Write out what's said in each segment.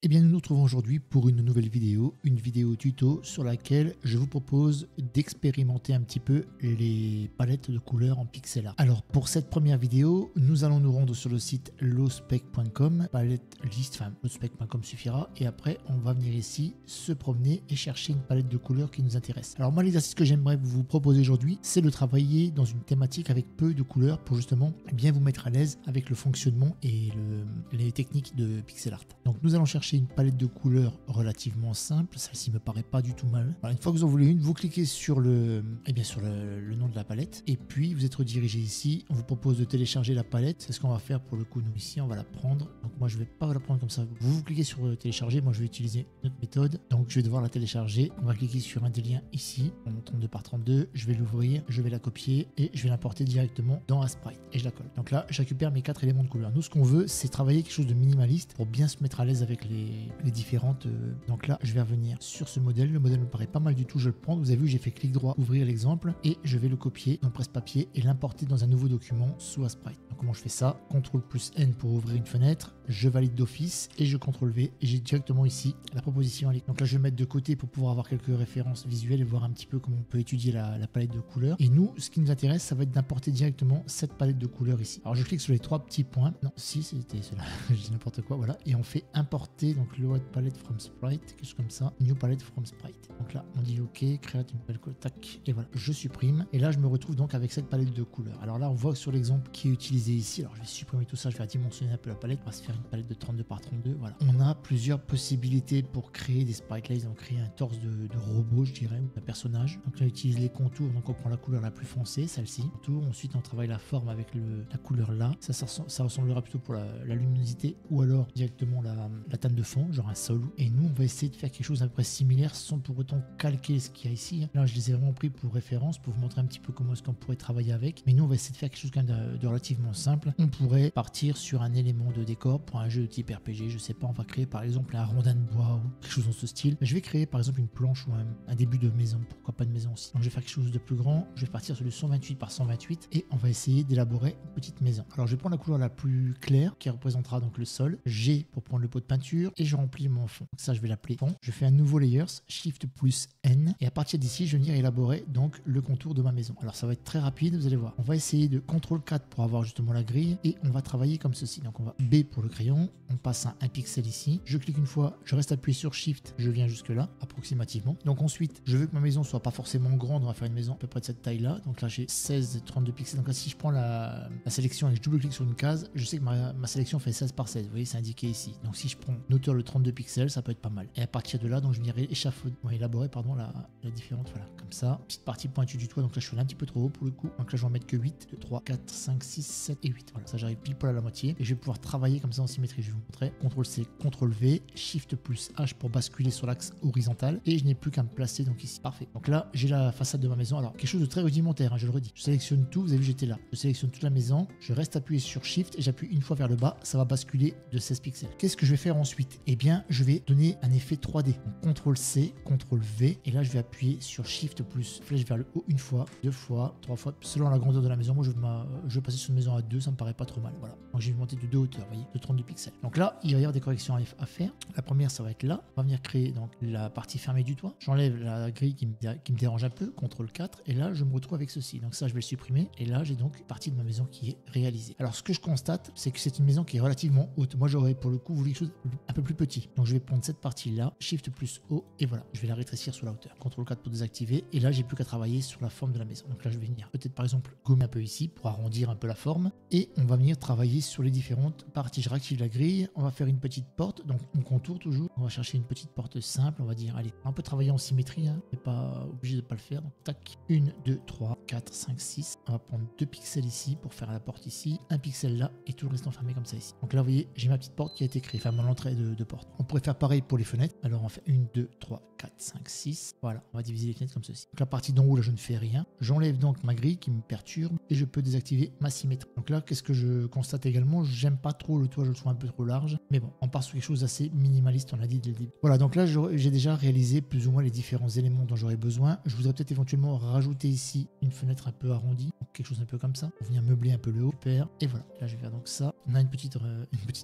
Eh bien, nous nous retrouvons aujourd'hui pour une nouvelle vidéo, une vidéo tuto sur laquelle je vous propose d'expérimenter un petit peu les palettes de couleurs en pixel art. Alors, pour cette première vidéo, nous allons nous rendre sur le site lowspec.com, palette list, enfin lowspec.com suffira, et après, on va venir ici se promener et chercher une palette de couleurs qui nous intéresse. Alors, moi, l'exercice que j'aimerais vous proposer aujourd'hui, c'est de travailler dans une thématique avec peu de couleurs pour justement bien vous mettre à l'aise avec le fonctionnement et les techniques de pixel art. Donc, nous allons chercher une palette de couleurs relativement simple, celle-ci me paraît pas du tout mal. Alors, une fois que vous en voulez une, vous cliquez sur le nom de la palette et puis vous êtes redirigé ici. On vous propose de télécharger la palette, c'est ce qu'on va faire pour le coup. Nous ici on va la prendre, donc moi je vais pas la prendre comme ça. Vous cliquez sur télécharger, moi je vais utiliser notre méthode, donc je vais devoir la télécharger. On va cliquer sur un des liens ici, en 32 par 32, je vais l'ouvrir, je vais la copier et je vais l'importer directement dans Asprite et je la colle. Donc là je récupère mes 4 éléments de couleur. Nous ce qu'on veut c'est travailler quelque chose de minimaliste pour bien se mettre à l'aise avec les différentes. Donc là je vais revenir sur ce modèle, le modèle me paraît pas mal du tout, je le prends. Vous avez vu j'ai fait clic droit, ouvrir l'exemple et je vais le copier dans presse-papier et l'importer dans un nouveau document sous Asprite. Donc comment je fais ça? CTRL plus N pour ouvrir une fenêtre, je valide d'office et je CTRL V et j'ai directement ici la proposition. Donc là je vais mettre de côté pour pouvoir avoir quelques références visuelles et voir un petit peu comment on peut étudier la palette de couleurs. Et nous ce qui nous intéresse ça va être d'importer directement cette palette de couleurs ici. Alors je clique sur les 3 petits points, non si c'était cela, je dis n'importe quoi, voilà, et on fait importer donc le palette from sprite, quelque chose comme ça, new palette from sprite. Donc là on dit ok, create une nouvelle couleur, tac, et voilà, je supprime et là je me retrouve donc avec cette palette de couleurs. Alors là on voit que sur l'exemple qui est utilisé ici, alors je vais supprimer tout ça, je vais dimensionner un peu la palette, on va se faire une palette de 32 par 32, voilà. On a plusieurs possibilités pour créer des sprites, on crée un torse de robot je dirais, ou d'un personnage. Donc là on utilise les contours, donc on prend la couleur la plus foncée, celle-ci, ensuite on travaille la forme avec la couleur là, ça ressemblera plutôt pour la luminosité ou alors directement la teinte de fond, genre un sol. Et nous on va essayer de faire quelque chose à peu près similaire sans pour autant calquer ce qu'il y a ici. Là je les ai vraiment pris pour référence pour vous montrer un petit peu comment est-ce qu'on pourrait travailler avec, mais nous on va essayer de faire quelque chose quand même de relativement simple. On pourrait partir sur un élément de décor pour un jeu de type RPG, je sais pas, on va créer par exemple un rondin de bois ou quelque chose dans ce style. Je vais créer par exemple une planche ou un début de maison, pourquoi pas de maison aussi. Donc je vais faire quelque chose de plus grand, je vais partir sur le 128 par 128 et on va essayer d'élaborer une petite maison. Alors je vais prendre la couleur la plus claire qui représentera donc le sol, G pour prendre le pot de peinture et je remplis mon fond. Donc ça je vais l'appeler fond. Je fais un nouveau layers, Shift plus N et à partir d'ici je vais venir élaborer donc le contour de ma maison. Alors ça va être très rapide, vous allez voir. On va essayer de CTRL 4 pour avoir justement la grille et on va travailler comme ceci. Donc on va B pour le crayon, on passe à un pixel ici, je clique une fois, je reste appuyé sur Shift, je viens jusque là approximativement. Donc ensuite je veux que ma maison soit pas forcément grande, on va faire une maison à peu près de cette taille là. Donc là j'ai 16-32 pixels. Donc là si je prends la sélection et je double clique sur une case, je sais que ma sélection fait 16 par 16, vous voyez c'est indiqué ici. Donc si je prends une hauteur de 32 pixels ça peut être pas mal. Et à partir de là donc je viendrai élaborer la différente, voilà, comme ça. Petite partie pointue du toit, donc là je suis un petit peu trop haut pour le coup. Donc là je vais en mettre que 8, 2, 3, 4, 5, 6, 7 et 8. Voilà, ça j'arrive pile poil à la moitié. Et je vais pouvoir travailler comme ça en symétrie, je vais vous montrer. CTRL C, CTRL V, Shift plus H pour basculer sur l'axe horizontal. Et je n'ai plus qu'à me placer donc ici. Parfait. Donc là j'ai la façade de ma maison. Alors quelque chose de très rudimentaire, hein, je le redis. Je sélectionne tout, vous avez vu j'étais là. Je sélectionne toute la maison, je reste appuyé sur Shift et j'appuie une fois vers le bas, ça va basculer de 16 pixels. Qu'est-ce que je vais faire ensuite? Eh bien je vais donner un effet 3D. Donc CTRL C, CTRL V et là je vais appuyer sur Shift plus flèche vers le haut une fois, 2 fois, 3 fois, selon la grandeur de la maison. Moi je vais passer sur une maison à 2, ça me paraît pas trop mal. Voilà. Donc j'ai monté de 2 hauteurs, vous voyez, de 32 pixels. Donc là, il va y avoir des corrections à faire. La première, ça va être là. On va venir créer donc la partie fermée du toit. J'enlève la grille qui me dérange un peu, CTRL 4, et là je me retrouve avec ceci. Donc ça, je vais le supprimer, et là j'ai donc une partie de ma maison qui est réalisée. Alors ce que je constate, c'est que c'est une maison qui est relativement haute. Moi j'aurais pour le coup voulu quelque chose un peu plus petit. Donc je vais prendre cette partie-là, Shift plus O, et voilà, je vais la rétrécir sur la hauteur. CTRL 4 pour désactiver, et là j'ai plus qu'à travailler sur la forme de la maison. Donc là je vais venir peut-être par exemple gommer un peu ici pour arrondir un peu la forme, et on va venir travailler sur les différentes parties. Je réactive la grille, on va faire une petite porte, donc on contourne toujours, on va chercher une petite porte simple, on va dire, allez, on peut travailler en symétrie, hein, mais pas obligé de pas le faire, donc tac, 1, 2, 3, 4, 5, 6, on va prendre 2 pixels ici pour faire la porte ici, un pixel là, et tout le reste enfermé comme ça ici. Donc là vous voyez, j'ai ma petite porte qui a été créée, enfin mon entrée de porte. On pourrait faire pareil pour les fenêtres, alors on fait 1, 2, 3, 4, 4, 5, 6. Voilà, on va diviser les fenêtres comme ceci. Donc la partie d'en haut, là, je ne fais rien. J'enlève donc ma grille qui me perturbe et je peux désactiver ma symétrie. Donc là, qu'est-ce que je constate également? J'aime pas trop le toit, je le trouve un peu trop large. Mais bon, on part sur quelque chose d'assez minimaliste, on l'a dit dès le début. Voilà, donc là, j'ai déjà réalisé plus ou moins les différents éléments dont j'aurais besoin. Je voudrais peut-être éventuellement rajouter ici une fenêtre un peu arrondie, donc quelque chose un peu comme ça, pour venir meubler un peu le haut. Super. Et voilà, là, je vais faire donc ça. On a une petite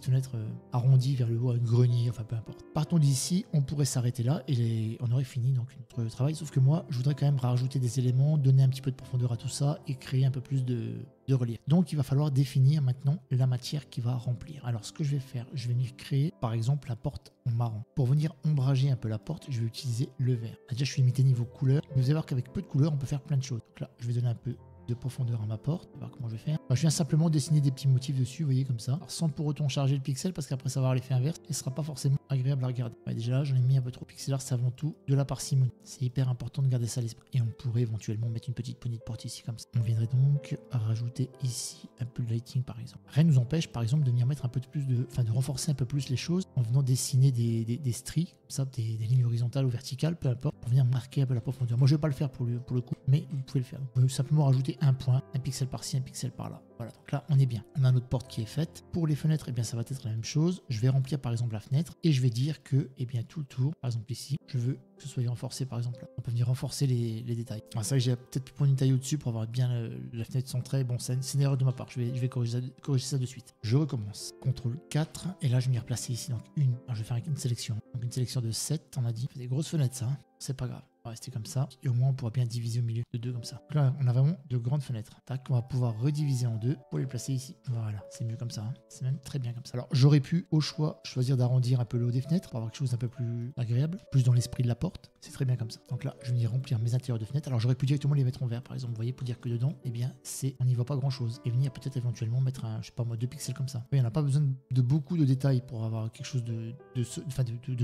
fenêtre arrondie vers le haut, un grenier, enfin peu importe. Partons d'ici, on pourrait s'arrêter là et on aurait fini donc notre travail. Sauf que moi, je voudrais quand même rajouter des éléments, donner un petit peu de profondeur à tout ça et créer un peu plus de relief. Donc il va falloir définir maintenant la matière qui va remplir. Alors ce que je vais faire, je vais venir créer par exemple la porte en marron. Pour venir ombrager un peu la porte, je vais utiliser le vert. Déjà je suis limité niveau couleur. Vous allez voir qu'avec peu de couleurs, on peut faire plein de choses. Donc là, je vais donner un peu de profondeur à ma porte. On va voir comment je vais faire. Alors, je viens simplement dessiner des petits motifs dessus, vous voyez, comme ça. Alors, sans pour autant charger le pixel, parce qu'après ça va avoir l'effet inverse et ce sera pas forcément agréable à regarder. Ouais, déjà là, j'en ai mis un peu trop. Pixel art, c'est avant tout de la parcimonie. C'est hyper important de garder ça à l'esprit. Et on pourrait éventuellement mettre une petite poignée de porte ici, comme ça. On viendrait donc rajouter ici un peu de lighting, par exemple. Rien ne nous empêche, par exemple, de venir mettre un peu plus de renforcer un peu plus les choses en venant dessiner des stries, comme ça, des lignes horizontales ou verticales, peu importe, pour venir marquer un peu la profondeur. Moi, je vais pas le faire pour le coup, mais vous pouvez le faire. Vous pouvez simplement rajouter un point, un pixel par-ci, un pixel par-là. Voilà, donc là, on est bien. On a notre porte qui est faite. Pour les fenêtres, eh bien, ça va être la même chose. Je vais remplir, par exemple, la fenêtre et je vais dire que, eh bien, tout le tour, par exemple ici, je veux que ce soit renforcé, par exemple. Là. On peut venir renforcer les détails. Alors, c'est vrai que j'ai peut-être pu prendre une taille au-dessus pour avoir bien la fenêtre centrée. Bon, c'est une erreur de ma part. Je vais corriger ça de suite. Je recommence. CTRL 4. Et là, je vais m'y replacer ici. Donc, alors, je vais faire une sélection. Donc, une sélection de 7, on a dit. C'est des grosses fenêtres, ça. Hein. C'est pas grave. On va rester comme ça. Et au moins, on pourra bien diviser au milieu de 2 comme ça. Donc là, on a vraiment de grandes fenêtres. Tac, on va pouvoir rediviser en 2 pour les placer ici. Voilà, c'est mieux comme ça. Hein. C'est même très bien comme ça. Alors, j'aurais pu, au choix, choisir d'arrondir un peu le haut des fenêtres pour avoir quelque chose d'un peu plus agréable, plus dans l'esprit de la porte. C'est très bien comme ça. Donc là, je vais venir remplir mes intérieurs de fenêtres. Alors, j'aurais pu directement les mettre en vert, par exemple. Vous voyez, pour dire que dedans, eh bien, on n'y voit pas grand chose. Et venir peut-être éventuellement mettre je sais pas moi, 2 pixels comme ça. Il n'y en a pas besoin de beaucoup de détails pour avoir quelque chose de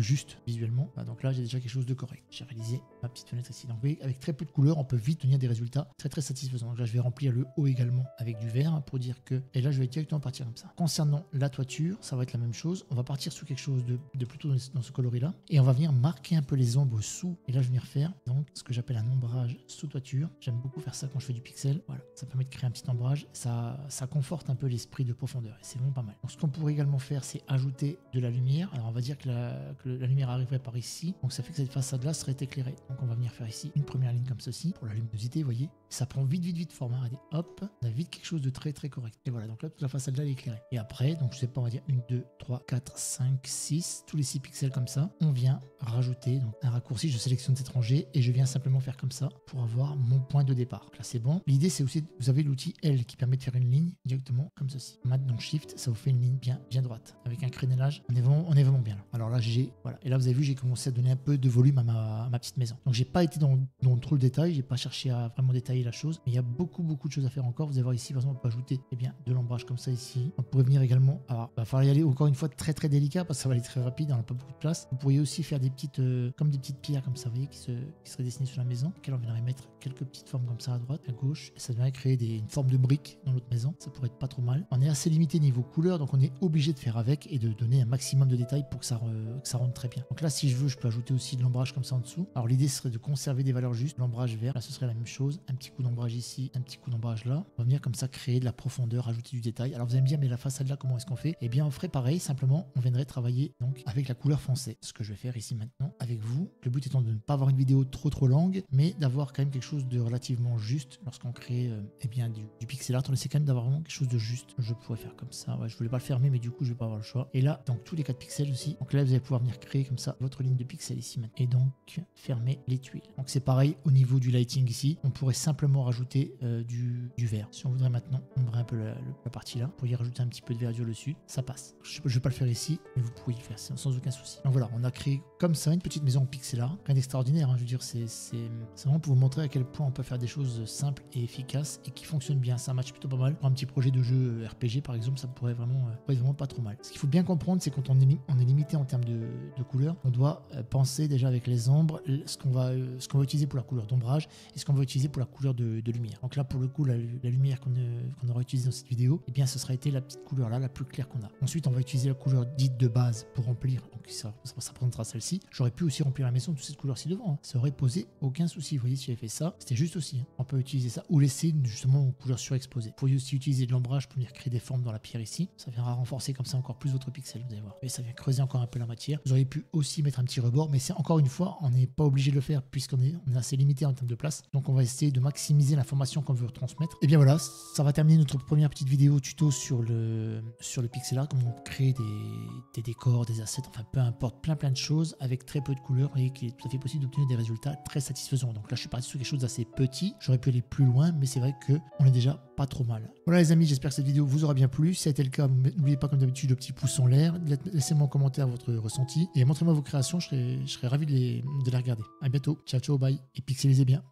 juste visuellement. Voilà, donc là, j'ai déjà quelque chose de correct. J'ai réalisé ma petite fenêtre ici. Donc, vous voyez, avec très peu de couleurs, on peut vite tenir des résultats très très satisfaisants. Donc là, je vais remplir le haut également avec du vert pour dire que. Et là, je vais directement partir comme ça. Concernant la toiture, ça va être la même chose. On va partir sur quelque chose de plutôt dans ce coloris-là. Et on va venir marquer un peu les ombres sous. Et là, je vais venir faire donc ce que j'appelle un ombrage sous toiture. J'aime beaucoup faire ça quand je fais du pixel. Voilà, ça permet de créer un petit ombrage. Ça conforte un peu l'esprit de profondeur. Et c'est vraiment pas mal. Donc, ce qu'on pourrait également faire, c'est ajouter de la lumière. Alors, on va dire que la lumière arriverait par ici. Donc, ça fait que cette façade-là serait éclairée. Donc, on va venir faire ici une première ligne comme ceci pour la luminosité, vous voyez. Ça prend vite forme. Hein. Regardez, hop, on a vite quelque chose de très très correct. Et voilà, donc là, toute la façade là elle est éclairée. Et après, donc je sais pas, on va dire 1, 2, 3, 4, 5, 6, tous les 6 pixels comme ça. On vient rajouter donc un raccourci, je sélectionne cet étranger et je viens simplement faire comme ça pour avoir mon point de départ. Donc là, c'est bon. L'idée, c'est aussi, vous avez l'outil L qui permet de faire une ligne directement comme ceci. Maintenant, Shift, ça vous fait une ligne bien droite. Avec un crénelage, on est vraiment bien là. Alors là, voilà. Et là, vous avez vu, j'ai commencé à donner un peu de volume à ma petite maison. Donc, j'ai pas été dans trop le détail, j'ai pas cherché à vraiment détailler la chose, mais il y a beaucoup de choses à faire encore. Vous allez voir ici, par exemple, on peut ajouter de l'ombrage comme ça ici. On pourrait venir également, alors il va falloir y aller encore une fois très très délicat parce que ça va aller très rapide, on n'a pas beaucoup de place. Vous pourriez aussi faire des petites pierres comme ça, vous voyez, qui seraient dessinées sur la maison, auxquelles on viendrait mettre quelques petites formes comme ça à droite, à gauche, et ça viendrait créer une forme de brique dans notre maison. Ça pourrait être pas trop mal. On est assez limité niveau couleur, donc on est obligé de faire avec et de donner un maximum de détails pour que ça rentre très bien. Donc là, si je veux, je peux ajouter aussi de l'ombrage comme ça en dessous. Alors l'idée serait de conserver des valeurs justes. L'ombrage vert, là ce serait la même chose. Un petit coup d'ombrage ici, un petit coup d'ombrage là. On va venir comme ça créer de la profondeur, ajouter du détail. Alors vous allez me dire, mais la façade là, comment est-ce qu'on fait? Eh bien, on ferait pareil, simplement, on viendrait travailler donc avec la couleur foncée. Ce que je vais faire ici maintenant avec vous. Le but étant de ne pas avoir une vidéo trop longue, mais d'avoir quand même quelque chose de relativement juste lorsqu'on crée eh bien du pixel art. On essaie quand même d'avoir vraiment quelque chose de juste. Je pourrais faire comme ça. Ouais, je voulais pas le fermer, mais du coup, je vais pas avoir le choix. Et là, donc tous les 4 pixels aussi. Donc là, vous allez pouvoir venir créer comme ça votre ligne de pixels ici maintenant. Et donc fermer les tuiles. Donc c'est pareil au niveau du lighting ici. On pourrait simplement rajouter du vert. Si on voudrait maintenant ombrer un peu la partie là, pour y rajouter un petit peu de verdure dessus, ça passe. Je vais pas le faire ici, mais vous pourriez le faire sans aucun souci. Donc voilà, on a créé comme ça une petite maison en pixel art. Rien d'extraordinaire, hein, je veux dire, c'est vraiment pour vous montrer à quel point on peut faire des choses simples et efficaces et qui fonctionnent bien. Ça match plutôt pas mal. Pour un petit projet de jeu RPG par exemple, ça pourrait vraiment pas trop mal. Ce qu'il faut bien comprendre, c'est quand on est limité en termes de couleurs, on doit penser déjà avec les ombres ce qu'on ce qu'on va utiliser pour la couleur d'ombrage et ce qu'on va utiliser pour la couleur de lumière. Donc là, pour le coup, la lumière qu'on aura utilisée dans cette vidéo, eh bien, ce sera été la petite couleur là, la plus claire qu'on a. Ensuite, on va utiliser la couleur dite de base pour remplir. Donc ça représentera celle-ci. J'aurais pu aussi remplir la maison de cette couleur-ci devant. Hein. Ça aurait posé aucun souci. Vous voyez, si j'avais fait ça, c'était juste aussi. Hein. On peut utiliser ça ou laisser justement une couleur surexposée. Vous pouvez aussi utiliser de l'ombrage pour venir créer des formes dans la pierre ici. Ça viendra renforcer comme ça encore plus votre pixel, vous allez voir. Et ça vient creuser encore un peu la matière. Vous auriez pu aussi mettre un petit rebord, mais c'est encore une fois, on n'est pas obligé de le faire puisqu'on est assez limité en termes de place. Donc on va essayer de maximiser l'information qu'on veut transmettre. Et bien voilà, ça va terminer notre première petite vidéo tuto sur le pixel art, comment créer des décors, des assets, enfin peu importe, plein de choses avec très peu de couleurs et qu'il est tout à fait possible d'obtenir des résultats très satisfaisants. Donc là je suis parti sur quelque chose d'assez petit, j'aurais pu aller plus loin, mais c'est vrai qu'on est déjà pas trop mal. Voilà les amis, j'espère que cette vidéo vous aura bien plu. Si ça a été le cas, n'oubliez pas comme d'habitude le petit pouce en l'air, laissez-moi en commentaire votre ressenti et montrez-moi vos créations, je serais ravi de les regarder. À bientôt, ciao ciao, bye et pixelisez bien.